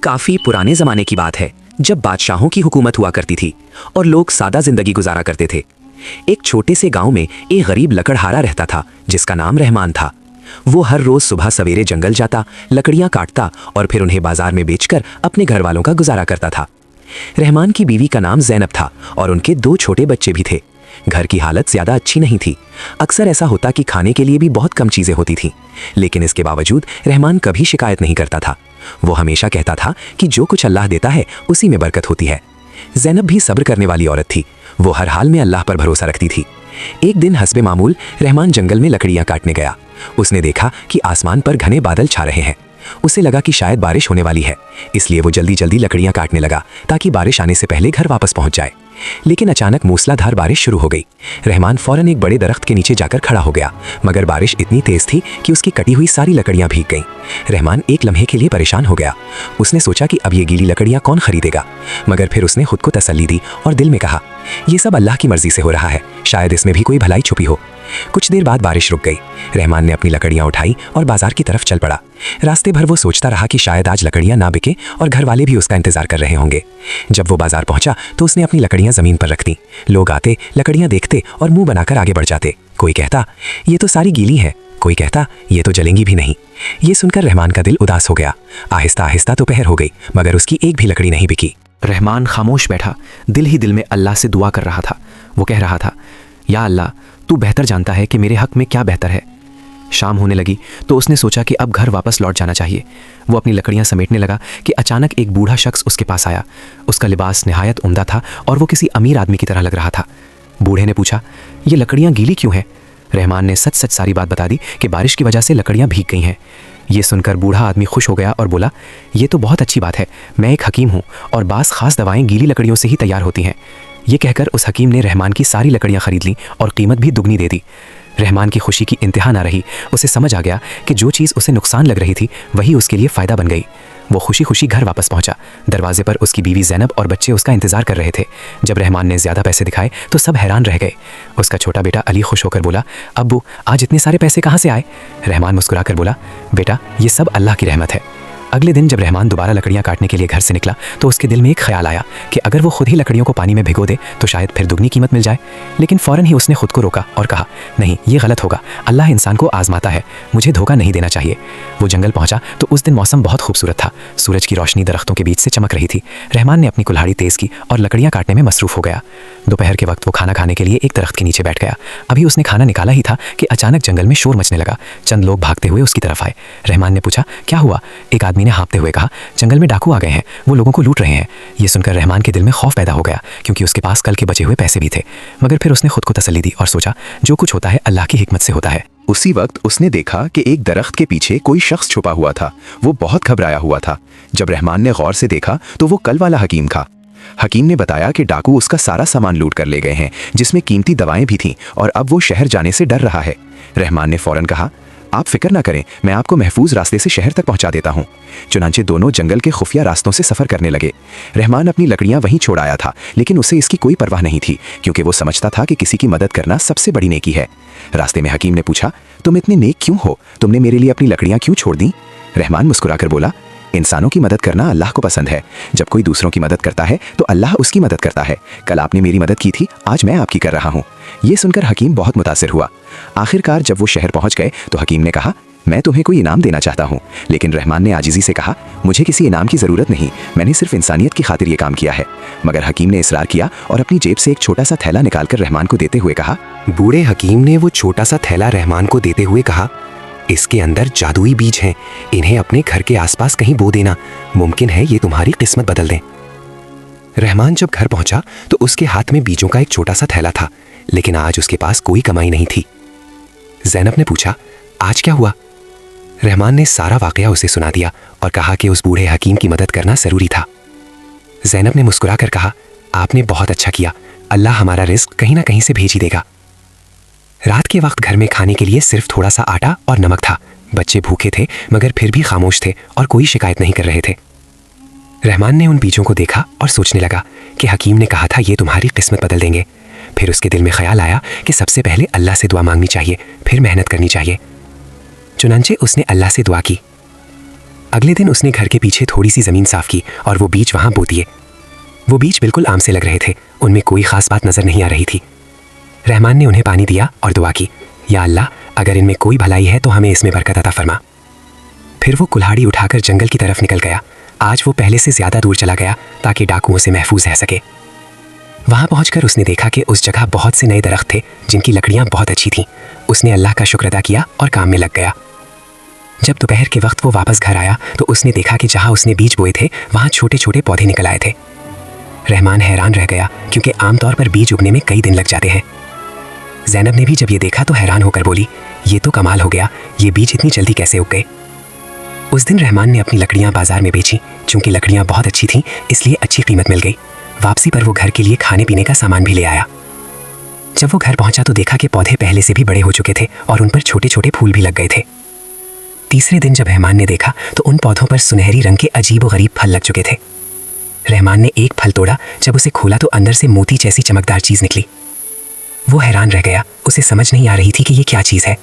काफी पुराने जमाने की बात है, जब बादशाहों की हुकूमत हुआ करती थी और लोग सादा जिंदगी गुजारा करते थे। एक छोटे से गांव में एक गरीब लकड़हारा रहता था जिसका नाम रहमान था। वो हर रोज सुबह सवेरे जंगल जाता, लकड़ियां काटता और फिर उन्हें बाजार में बेचकर अपने घर वालों का गुजारा करता था। रहमान की बीवी का नाम ज़ैनब था और उनके 2 छोटे बच्चे भी थे। घर की हालत ज्यादा अच्छी नहीं थी। अक्सर ऐसा होता कि खाने के लिए भी बहुत कम चीजें होती थीं, लेकिन इसके बावजूद रहमान कभी शिकायत नहीं करता था। वो हमेशा कहता था कि जो कुछ अल्लाह देता है उसी में बरकत होती है। ज़ैनब भी सब्र करने वाली औरत थी। वो हर हाल में अल्लाह पर भरोसा रखती थी। एक दिन हस्बे मामूल रहमान जंगल में लकड़ियां काटने गया। उसने देखा कि आसमान पर घने बादल छा रहे हैं। उसे लगा कि शायद बारिश होने वाली है, इसलिए वो जल्दी जल्दी लकड़ियां काटने लगा ताकि बारिश आने से पहले घर वापस पहुंच जाए। लेकिन अचानक मूसलाधार बारिश शुरू हो गई। रहमान फौरन एक बड़े दरख्त के नीचे जाकर खड़ा हो गया, मगर बारिश इतनी तेज थी कि उसकी कटी हुई सारी लकड़ियां भीग गईं। रहमान एक लम्हे के लिए परेशान हो गया। उसने सोचा कि अब ये गीली लकड़ियां कौन खरीदेगा, मगर फिर उसने खुद को तसल्ली दी और दिल में कहा, ये सब अल्लाह की मर्जी से हो रहा है, शायद इसमें भी कोई भलाई छुपी हो। कुछ देर बाद बारिश रुक गई। रहमान ने अपनी लकड़ियां उठाई और बाजार की तरफ चल पड़ा। रास्ते भर वो सोचता रहा कि शायद आज लकड़ियां ना बिके और घर वाले भी उसका इंतजार कर रहे होंगे। जब वो बाजार पहुंचा तो उसने अपनी लकड़ियां जमीन पर रख दी। लोग आते, लकड़ियां देखते और मुंह बनाकर आगे बढ़ जाते। कोई कहता, ये तो सारी गीली है, कोई कहता, ये तो जलेंगी भी नहीं। ये सुनकर रहमान का दिल उदास हो गया। आहिस्ता आहिस्ता दोपहर हो गई, मगर उसकी एक भी लकड़ी नहीं बिकी। रहमान खामोश बैठा, दिल ही दिल में अल्लाह से दुआ कर रहा था। वो कह रहा था, या अल्लाह, तू बेहतर जानता है कि मेरे हक में क्या बेहतर है। शाम होने लगी तो उसने सोचा कि अब घर वापस लौट जाना चाहिए। वो अपनी लकड़ियां समेटने लगा कि अचानक एक बूढ़ा शख्स उसके पास आया। उसका लिबास निहायत उम्दा था और वो किसी अमीर आदमी की तरह लग रहा था। बूढ़े ने पूछा, ये लकड़ियां गीली क्यों हैं? रहमान ने सच सच सारी बात बता दी कि बारिश की वजह से लकड़ियां भीग गई हैं। ये सुनकर बूढ़ा आदमी खुश हो गया और बोला, ये तो बहुत अच्छी बात है, मैं एक हकीम हूँ और बास खास दवाएं गीली लकड़ियों से ही तैयार होती हैं। ये कहकर उस हकीम ने रहमान की सारी लकड़ियां खरीद लीं और कीमत भी दुगनी दे दी। रहमान की खुशी की इंतहा ना रही। उसे समझ आ गया कि जो चीज़ उसे नुकसान लग रही थी वही उसके लिए फ़ायदा बन गई। वो खुशी खुशी घर वापस पहुंचा। दरवाजे पर उसकी बीवी ज़ैनब और बच्चे उसका इंतजार कर रहे थे। जब रहमान ने ज़्यादा पैसे दिखाए तो सब हैरान रह गए। उसका छोटा बेटा अली खुश होकर बोला, अब्बू, आज इतने सारे पैसे कहाँ से आए? रहमान मुस्कुराकर बोला, बेटा, ये सब अल्लाह की रहमत है। अगले दिन जब रहमान दोबारा लकड़ियां काटने के लिए घर से निकला तो उसके दिल में एक ख्याल आया कि अगर वो खुद ही लकड़ियों को पानी में भिगो दे तो शायद फिर दुगनी कीमत मिल जाए। लेकिन फ़ौरन ही उसने खुद को रोका और कहा, नहीं, ये गलत होगा। अल्लाह इंसान को आजमाता है, मुझे धोखा नहीं देना चाहिए। वो जंगल पहुंचा तो उस दिन मौसम बहुत खूबसूरत था। सूरज की रोशनी दरख्तों के बीच से चमक रही थी। रहमान ने अपनी कुल्हाड़ी तेज़ की और लकड़ियाँ काटने में मसरूफ़ हो गया। दोपहर के वक्त वो खाना खाने के लिए एक दरख्त के नीचे बैठ गया। अभी उसने खाना निकाला ही था कि अचानक जंगल में शोर मचने लगा। चंद लोग भागते हुए उसकी तरफ आए। रहमान ने पूछा, क्या हुआ? एक आदमी ने हाँफते हुए कहा, जंगल में डाकू आ गए हैं, वो लोगों को लूट रहे हैं। ये सुनकर रहमान के दिल में खौफ पैदा हो गया, क्योंकि उसके पास कल के बचे हुए पैसे भी थे। मगर फिर उसने खुद को तसल्ली दी और सोचा, जो कुछ होता है अल्लाह की हिकमत से होता है। उसी वक्त उसने देखा कि एक दरख्त के पीछे कोई शख्स छुपा हुआ था। वो बहुत घबराया हुआ था। जब रहमान ने गौर से देखा तो वो कल वाला हकीम था। हकीम ने बताया कि डाकू उसका सारा सामान लूट कर ले गए हैं, जिसमें कीमती दवाएं भी थीं, और अब वो शहर जाने से डर रहा है। रहमान ने फौरन कहा, आप फिक्र ना करें, मैं आपको महफूज रास्ते से शहर तक पहुंचा देता हूं। चुनांचे दोनों जंगल के खुफिया रास्तों से सफर करने लगे। रहमान अपनी लकड़ियां वहीं छोड़ आया था, लेकिन उसे इसकी कोई परवाह नहीं थी, क्योंकि वो समझता था कि किसी की मदद करना सबसे बड़ी नेकी है। रास्ते में हकीम ने पूछा, तुम इतने नेक क्यों हो? तुमने मेरे लिए अपनी लकड़ियां क्यों छोड़ दी? रहमान मुस्कुराकर बोला, इंसानों की मदद करना अल्लाह को पसंद है। जब कोई दूसरों की मदद करता है तो अल्लाह उसकी मदद करता है। कल आपने मेरी मदद की थी, आज मैं आपकी कर रहा हूँ। ये सुनकर हकीम बहुत मुतासिर हुआ। आखिरकार जब वो शहर पहुंच गए तो हकीम ने कहा, मैं तुम्हें कोई इनाम देना चाहता हूँ। लेकिन रहमान ने आजिज़ी से कहा, मुझे किसी इनाम की ज़रूरत नहीं, मैंने सिर्फ इंसानियत की खातिर ये काम किया है। मगर हकीम ने इसरार किया और अपनी जेब से एक छोटा सा थैला निकालकर रहमान को देते हुए कहा। बूढ़े हकीम ने वो छोटा सा थैला रहमान को देते हुए कहा, इसके अंदर जादुई बीज हैं, इन्हें अपने घर के आसपास कहीं बो देना, मुमकिन है ये तुम्हारी किस्मत बदल दें। रहमान जब घर पहुंचा तो उसके हाथ में बीजों का एक छोटा सा थैला था, लेकिन आज उसके पास कोई कमाई नहीं थी। ज़ैनब ने पूछा, आज क्या हुआ? रहमान ने सारा वाकया उसे सुना दिया और कहा कि उस बूढ़े हकीम की मदद करना ज़रूरी था। ज़ैनब ने मुस्कुराकर कहा, आपने बहुत अच्छा किया, अल्लाह हमारा रिस्क कहीं ना कहीं से भेज ही देगा। रात के वक्त घर में खाने के लिए सिर्फ थोड़ा सा आटा और नमक था। बच्चे भूखे थे मगर फिर भी खामोश थे और कोई शिकायत नहीं कर रहे थे। रहमान ने उन बीजों को देखा और सोचने लगा कि हकीम ने कहा था ये तुम्हारी किस्मत बदल देंगे। फिर उसके दिल में ख्याल आया कि सबसे पहले अल्लाह से दुआ मांगनी चाहिए, फिर मेहनत करनी चाहिए। चुनांचे उसने अल्लाह से दुआ की, अगले दिन उसने घर के पीछे थोड़ी सी ज़मीन साफ की और वो बीज वहाँ बो दिए। वो बीज बिल्कुल आम से लग रहे थे, उनमें कोई खास बात नजर नहीं आ रही थी। रहमान ने उन्हें पानी दिया और दुआ की, या अल्लाह, अगर इनमें कोई भलाई है तो हमें इसमें बरकत अता फरमा। फिर वो कुल्हाड़ी उठाकर जंगल की तरफ निकल गया। आज वो पहले से ज़्यादा दूर चला गया ताकि डाकुओं से महफूज रह सके। वहाँ पहुँचकर उसने देखा कि उस जगह बहुत से नए दरख्त थे जिनकी लकड़ियाँ बहुत अच्छी थीं। उसने अल्लाह का शुक्र अदा किया और काम में लग गया। जब दोपहर के वक्त वो वापस घर आया तो उसने देखा कि जहाँ उसने बीज बोए थे वहाँ छोटे छोटे पौधे निकल आए थे। रहमान हैरान रह गया क्योंकि आमतौर पर बीज उगने में कई दिन लग जाते हैं। ज़ैनब ने भी जब ये देखा तो हैरान होकर बोली, ये तो कमाल हो गया, ये बीज इतनी जल्दी कैसे उग गए। उस दिन रहमान ने अपनी लकड़ियाँ बाजार में बेची। चूँकि लकड़ियाँ बहुत अच्छी थीं इसलिए अच्छी कीमत मिल गई। वापसी पर वो घर के लिए खाने पीने का सामान भी ले आया। जब वो घर पहुंचा तो देखा कि पौधे पहले से भी बड़े हो चुके थे और उन पर छोटे छोटे फूल भी लग गए थे। तीसरे दिन जब रहमान ने देखा तो उन पौधों पर सुनहरी रंग के अजीब व गरीब फल लग चुके थे। रहमान ने एक फल तोड़ा, जब उसे खोला तो अंदर से मोती जैसी चमकदार चीज़ निकली। वो हैरान रह गया, उसे समझ नहीं आ रही थी कि ये क्या चीज़ है।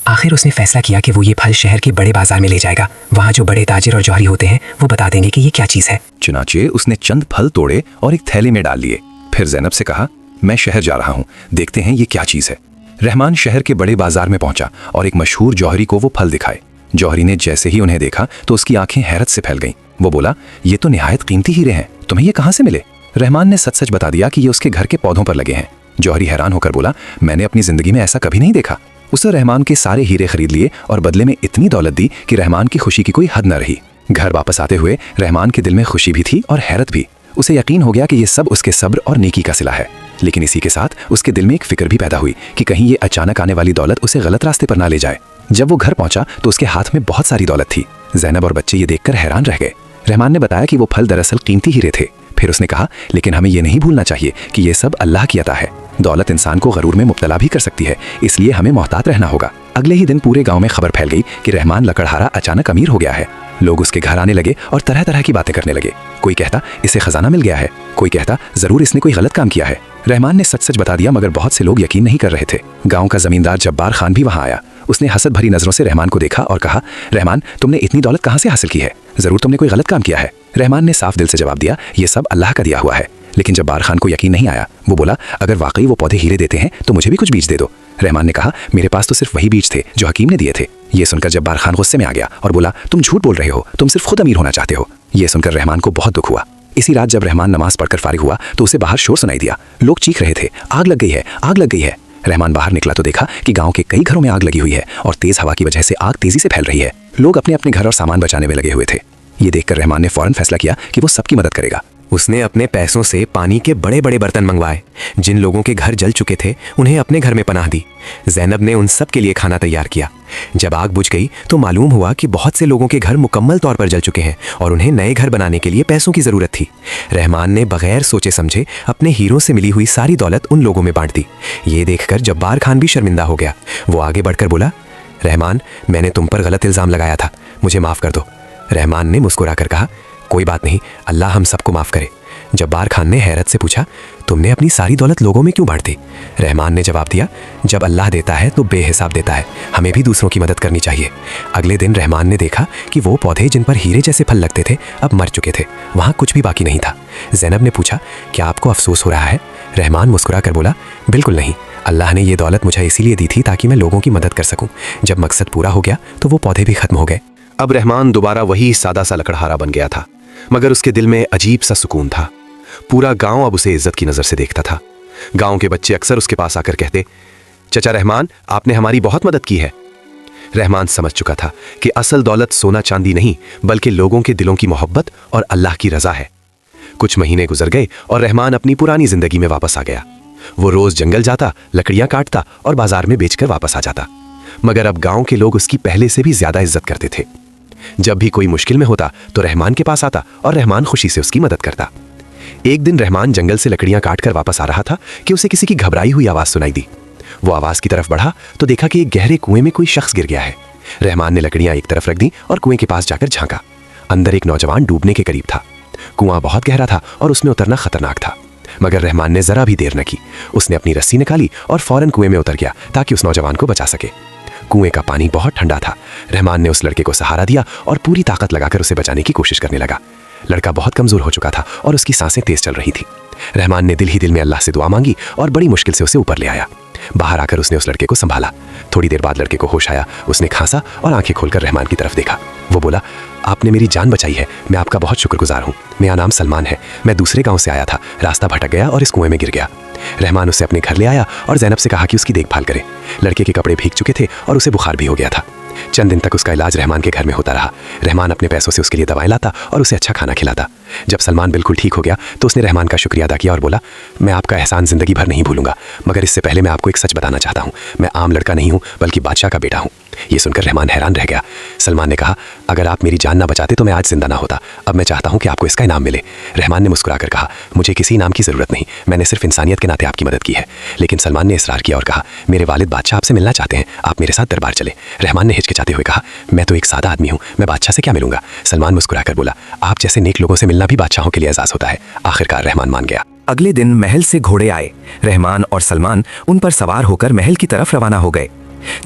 आखिर उसने फैसला किया कि वो ये फल शहर के बड़े बाजार में ले जाएगा। वहाँ जो बड़े ताजिर और जौहरी होते हैं वो बता देंगे कि ये क्या चीज़ है। चुनाचे उसने चंद फल तोड़े और एक थैले में डाल लिए। फिर ज़ैनब से कहा, मैं शहर जा रहा हूँ, देखते हैं ये क्या चीज़ है। रहमान शहर के बड़े बाजार में पहुंचा और एक मशहूर जौहरी को वो फल दिखाए। जौहरी ने जैसे ही उन्हें देखा तो उसकी आंखें हैरत से फैल गईं। वो बोला, ये तो निहायत कीमती हीरे हैं, तुम्हें ये कहाँ से मिले। रहमान ने सच सच बता दिया कि ये उसके घर के पौधों पर लगे हैं। जौहरी हैरान होकर बोला, मैंने अपनी जिंदगी में ऐसा कभी नहीं देखा। उसने रहमान के सारे हीरे खरीद लिए और बदले में इतनी दौलत दी कि रहमान की खुशी की कोई हद न रही। घर वापस आते हुए रहमान के दिल में खुशी भी थी और हैरत भी। उसे यकीन हो गया कि ये सब उसके सब्र और नेकी का सिला है। लेकिन इसी के साथ उसके दिल में एक फिक्र भी पैदा हुई कि कहीं ये अचानक आने वाली दौलत उसे गलत रास्ते पर ना ले जाए। जब वो घर पहुंचा तो उसके हाथ में बहुत सारी दौलत थी। ज़ैनब और बच्चे ये देखकर हैरान रह गए। रहमान ने बताया कि वो फल दरअसल कीमती हीरे थे। फिर उसने कहा, लेकिन हमें ये नहीं भूलना चाहिए कि ये सब अल्लाह की अता है। दौलत इंसान को गरूर में मुब्तला भी कर सकती है, इसलिए हमें मोहतात रहना होगा। अगले ही दिन पूरे गांव में खबर फैल गई कि रहमान लकड़हारा अचानक अमीर हो गया है। लोग उसके घर आने लगे और तरह तरह की बातें करने लगे। कोई कहता इसे खजाना मिल गया है, कोई कहता जरूर इसने कोई गलत काम किया है। रहमान ने सच सच बता दिया मगर बहुत से लोग यकीन नहीं कर रहे थे। गांव का जमींदार जब्बार खान भी वहां आया। उसने हसद भरी नजरों से रहमान को देखा और कहा, रहमान, तुमने इतनी दौलत कहां से हासिल की है? जरूर तुमने कोई गलत काम किया है। रहमान ने साफ दिल से जवाब दिया, ये सब अल्लाह का दिया हुआ है। लेकिन जब्बार खान को यकीन नहीं आया। वो बोला, अगर वाकई वो पौधे हीरे देते हैं तो मुझे भी कुछ बीज दे दो। रहमान ने कहा, मेरे पास तो सिर्फ वही बीज थे जो हकीम ने दिए थे। ये सुनकर जब्बार खान गुस्से में आ गया और बोला, तुम झूठ बोल रहे हो, तुम सिर्फ खुद अमीर होना चाहते हो। ये सुनकर रहमान को बहुत दुख हुआ। इसी रात जब रहमान नमाज पढ़कर फारिग हुआ तो उसे बाहर शोर सुनाई दिया। लोग चीख रहे थे, आग लग गई है, आग लग गई है। रहमान बाहर निकला तो देखा कि गांव के कई घरों में आग लगी हुई है और तेज हवा की वजह से आग तेजी से फैल रही है। लोग अपने अपने घर और सामान बचाने में लगे हुए थे। ये देखकर रहमान ने फौरन फैसला किया कि वो सबकी मदद करेगा। उसने अपने पैसों से पानी के बड़े बड़े बर्तन मंगवाए। जिन लोगों के घर जल चुके थे उन्हें अपने घर में पनाह दी। ज़ैनब ने उन सब के लिए खाना तैयार किया। जब आग बुझ गई तो मालूम हुआ कि बहुत से लोगों के घर मुकम्मल तौर पर जल चुके हैं और उन्हें नए घर बनाने के लिए पैसों की ज़रूरत थी। रहमान ने बगैर सोचे समझे अपने हीरों से मिली हुई सारी दौलत उन लोगों में बांट दी। ये देखकर जब्बार खान भी शर्मिंदा हो गया। वो आगे बढ़कर बोला, रहमान, मैंने तुम पर गलत इल्ज़ाम लगाया था, मुझे माफ़ कर दो। रहमान ने मुस्कुरा कर कहा, कोई बात नहीं, अल्लाह हम सबको माफ़ करे। जब्बार खान ने हैरत से पूछा, तुमने अपनी सारी दौलत लोगों में क्यों बांट दी? रहमान ने जवाब दिया, जब अल्लाह देता है तो बेहिसाब देता है, हमें भी दूसरों की मदद करनी चाहिए। अगले दिन रहमान ने देखा कि वो पौधे जिन पर हीरे जैसे फल लगते थे अब मर चुके थे, वहाँ कुछ भी बाकी नहीं था। ज़ैनब ने पूछा, क्या आपको अफसोस हो रहा है? रहमान मुस्कुरा कर बोला, बिल्कुल नहीं, अल्लाह ने ये दौलत मुझे इसीलिए दी थी ताकि मैं लोगों की मदद कर सकूँ। जब मकसद पूरा हो गया तो वो पौधे भी खत्म हो गए। अब रहमान दोबारा वही सादा सा लकड़हारा बन गया था, मगर उसके दिल में अजीब सा सुकून था। पूरा गांव अब उसे इज्जत की नजर से देखता था। गांव के बच्चे अक्सर उसके पास आकर कहते, चचा रहमान, आपने हमारी बहुत मदद की है। रहमान समझ चुका था कि असल दौलत सोना चांदी नहीं बल्कि लोगों के दिलों की मोहब्बत और अल्लाह की रजा है। कुछ महीने गुजर गए और रहमान अपनी पुरानी जिंदगी में वापस आ गया। वो रोज जंगल जाता, लकड़ियां काटता और बाजार में बेचकर वापस आ जाता। मगर अब गांव के लोग उसकी पहले से भी ज्यादा इज्जत करते थे। जब भी कोई मुश्किल में होता तो रहमान के पास आता और रहमान खुशी से उसकी मदद करता। एक दिन रहमान जंगल से लकड़ियां काटकर वापस आ रहा था कि उसे किसी की घबराई हुई आवाज सुनाई दी। वो आवाज की तरफ बढ़ा तो देखा कि एक गहरे कुएं में कोई शख्स गिर गया है। रहमान ने लकड़ियां एक तरफ रख दी और कुएं के पास जाकर झांका। अंदर एक नौजवान डूबने के करीब था। कुआं बहुत गहरा था और उसमें उतरना खतरनाक था, मगर रहमान ने जरा भी देर न की। उसने अपनी रस्सी निकाली और फौरन कुएं में उतर गया ताकि उस नौजवान को बचा सके। कुएं का पानी बहुत ठंडा था। रहमान ने उस लड़के को सहारा दिया और पूरी ताकत लगाकर उसे बचाने की कोशिश करने लगा। लड़का बहुत कमजोर हो चुका था और उसकी सांसें तेज चल रही थी। रहमान ने दिल ही दिल में अल्लाह से दुआ मांगी और बड़ी मुश्किल से उसे ऊपर ले आया। बाहर आकर उसने उस लड़के को संभाला। थोड़ी देर बाद लड़के को होश आया। उसने खांसा और आंखें खोलकर रहमान की तरफ देखा। वो बोला, आपने मेरी जान बचाई है, मैं आपका बहुत शुक्रगुजार हूँ। मेरा नाम सलमान है, मैं दूसरे गांव से आया था, रास्ता भटक गया और इस कुएं में गिर गया। रहमान उसे अपने घर ले आया और ज़ैनब से कहा कि उसकी देखभाल करे। लड़के के कपड़े भीग चुके थे और उसे बुखार भी हो गया था। चंद दिन तक उसका इलाज रहमान के घर में होता रहा। रहमान अपने पैसों से उसके लिए दवाएं लाता और उसे अच्छा खाना खिलाता। जब सलमान बिल्कुल ठीक हो गया तो उसने रहमान का शुक्रिया अदा किया और बोला, मैं आपका एहसान जिंदगी भर नहीं भूलूंगा, मगर इससे पहले मैं आपको एक सच बताना चाहता हूँ। मैं आम लड़का नहीं हूँ बल्कि बादशाह का बेटा हूँ। ये सुनकर रहमान हैरान रह गया। सलमान ने कहा, अगर आप मेरी जान ना बचाते तो मैं आज जिंदा ना होता। अब मैं चाहता हूँ कि आपको इसका इनाम मिले। रहमान ने मुस्कुराकर कहा, मुझे किसी इनाम की जरूरत नहीं, मैंने सिर्फ इंसानियत के नाते आपकी मदद की है। लेकिन सलमान ने इसरार किया और कहा, मेरे वालिद बादशाह आपसे मिलना चाहते हैं, आप मेरे साथ दरबार चले। रहमान ने हिचकिचाते हुए कहा, मैं तो एक सादा आदमी हूँ, मैं बादशाह से क्या मिलूंगा। सलमान मुस्कुराकर बोला, आप जैसे नेक लोगों से मिलना भी बादशाहों के लिए एजाज होता है। आखिरकार रहमान मान गया। अगले दिन महल से घोड़े आए। रहमान और सलमान उन पर सवार होकर महल की तरफ रवाना हो गए।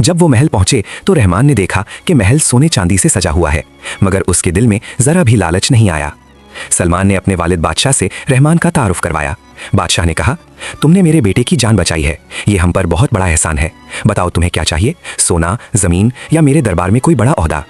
जब वो महल पहुंचे तो रहमान ने देखा कि महल सोने चांदी से सजा हुआ है, मगर उसके दिल में जरा भी लालच नहीं आया। सलमान ने अपने वालिद बादशाह से रहमान का तारुफ करवाया। बादशाह ने कहा, तुमने मेरे बेटे की जान बचाई है, ये हम पर बहुत बड़ा एहसान है। बताओ तुम्हें क्या चाहिए, सोना, जमीन या मेरे दरबार में कोई बड़ा ओहदा।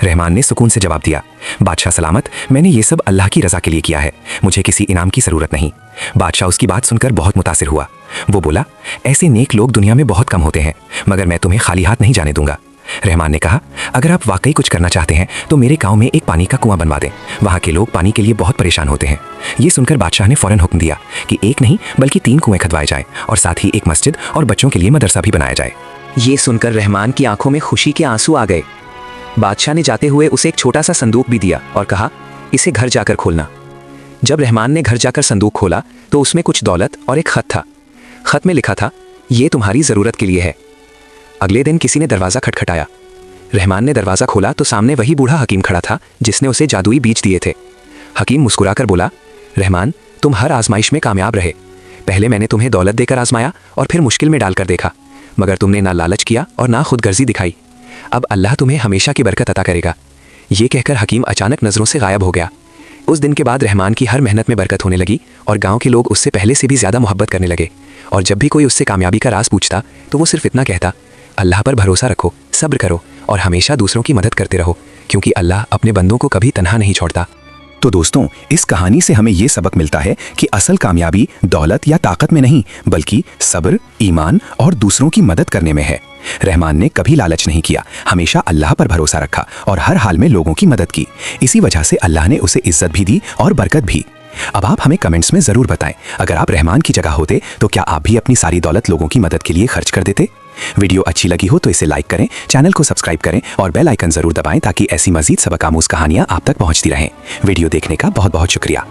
रहमान ने सुकून से जवाब दिया, बादशाह सलामत, मैंने ये सब अल्लाह की रजा के लिए किया है, मुझे किसी इनाम की जरूरत नहीं। बादशाह उसकी बात सुनकर बहुत मुतासिर हुआ। वो बोला, ऐसे नेक लोग दुनिया में बहुत कम होते हैं, मगर मैं तुम्हें खाली हाथ नहीं जाने दूंगा। रहमान ने कहा, अगर आप वाकई कुछ करना चाहते हैं तो मेरे गांव में एक पानी का कुआं बनवा दें, वहां के लोग पानी के लिए बहुत परेशान होते हैं। ये सुनकर बादशाह ने फौरन हुक्म दिया कि एक नहीं बल्कि 3 कुएं खदवाए जाएं और साथ ही एक मस्जिद और बच्चों के लिए मदरसा भी बनाया जाए। ये सुनकर रहमान की आंखों में खुशी के आंसू आ गए। बादशाह ने जाते हुए उसे एक छोटा सा संदूक भी दिया और कहा, इसे घर जाकर खोलना। जब रहमान ने घर जाकर संदूक खोला तो उसमें कुछ दौलत और एक खत था। खत में लिखा था, ये तुम्हारी जरूरत के लिए है। अगले दिन किसी ने दरवाजा खटखटाया। रहमान ने दरवाजा खोला तो सामने वही बूढ़ा हकीम खड़ा था जिसने उसे जादुई बीज दिए थे। हकीम मुस्कुराकर बोला, रहमान, तुम हर आजमाइश में कामयाब रहे। पहले मैंने तुम्हें दौलत देकर आजमाया और फिर मुश्किल में डालकर देखा, मगर तुमने ना लालच किया और ना खुदगर्जी दिखाई। अब अल्लाह तुम्हें हमेशा की बरकत अता करेगा। ये कहकर हकीम अचानक नजरों से गायब हो गया। उस दिन के बाद रहमान की हर मेहनत में बरकत होने लगी और गांव के लोग उससे पहले से भी ज्यादा मोहब्बत करने लगे। और जब भी कोई उससे कामयाबी का राज पूछता तो वो सिर्फ इतना कहता, अल्लाह पर भरोसा रखो, सब्र करो और हमेशा दूसरों की मदद करते रहो, क्योंकि अल्लाह अपने बंदों को कभी तन्हा नहीं छोड़ता। तो दोस्तों, इस कहानी से हमें ये सबक मिलता है कि असल कामयाबी दौलत या ताकत में नहीं, बल्कि सब्र, ईमान और दूसरों की मदद करने में है। रहमान ने कभी लालच नहीं किया, हमेशा अल्लाह पर भरोसा रखा और हर हाल में लोगों की मदद की। इसी वजह से अल्लाह ने उसे इज्जत भी दी और बरकत भी। अब आप हमें कमेंट्स में जरूर बताएं, अगर आप रहमान की जगह होते तो क्या आप भी अपनी सारी दौलत लोगों की मदद के लिए खर्च कर देते? वीडियो अच्छी लगी हो तो इसे लाइक करें, चैनल को सब्सक्राइब करें और बेल आइकन जरूर दबाएं ताकि ऐसी मजीद सबक आमूज कहानियां आप तक पहुंचती रहें। वीडियो देखने का बहुत बहुत शुक्रिया।